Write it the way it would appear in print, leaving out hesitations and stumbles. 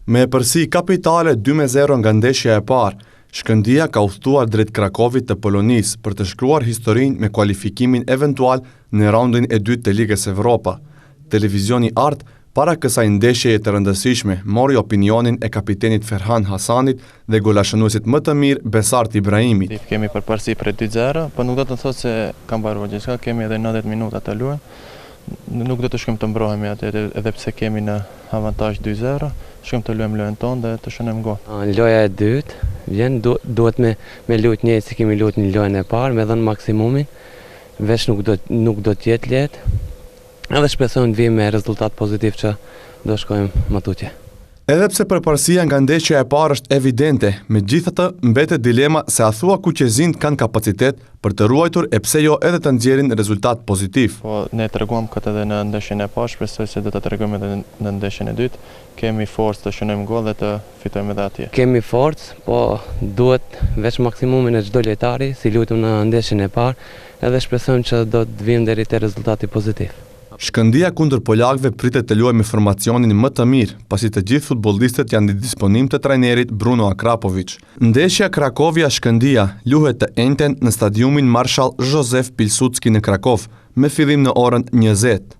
Me përsi kapitale 2-0 nga ndeshja e parë, Shkëndia ka udhëtuar drejt Krakovit të Polonisë për të shkruar historinë me kualifikimin eventual në raundin e dytë të Ligës Evropa. Televizioni Art, para kësaj ndeshjeje të rëndësishme, mori opinionin e kapitenit Ferhan Hasanit dhe golashënuesit më të mirë Besart Ibrahimit. Kemi përparësi për 2-0, por nuk do të thotë se kam mbaruar gjithçka, kemi edhe 90 minuta të luajmë. Nuk do të shkojmë të mbrohemi atë edhe pse kemi në avantazh 2-0, shkojmë të luajmë lojën tonë dhe të shënojmë gol. Loja e dytë vjen, duhet me luajtë njëjtë si kemi luajtur në lojën e parë, me dhënë maksimumin. Veç nuk do të jetë lehtë. Edhe shpresojmë të vijmë me rezultat pozitiv që do shkojmë më tutje. Edhe pse përparësia nga ndeshja e parë është evidente, megjithatë mbetet dilema se a thua kuqezinjt kanë kapacitet për të ruajtur e pse jo edhe të nxjerrin rezultat pozitiv. Po ne treguam këtë edhe në ndeshjen e parë, shpresoj se do ta tregojmë edhe në ndeshjen e dytë. Kemi forcë të shënojmë gol dhe të fitojmë edhe atje. Kemi forcë, po duhet veç maksimumin e çdo lojtari, si luajtëm në ndeshjen e parë, edhe shpresojmë që do të vijmë deri te rezultati pozitiv. Shkëndia kundër polakëve pritet të luajë me formacionin më të mirë, pasi të gjithë futbollistët janë në disponim të trajnerit Bruno Akrapovic. Ndeshja Krakovia-Shkëndia luhet të njëjtën në stadiumin Marshall Josef Pilsudski në Krakov, me fillim në orën 20.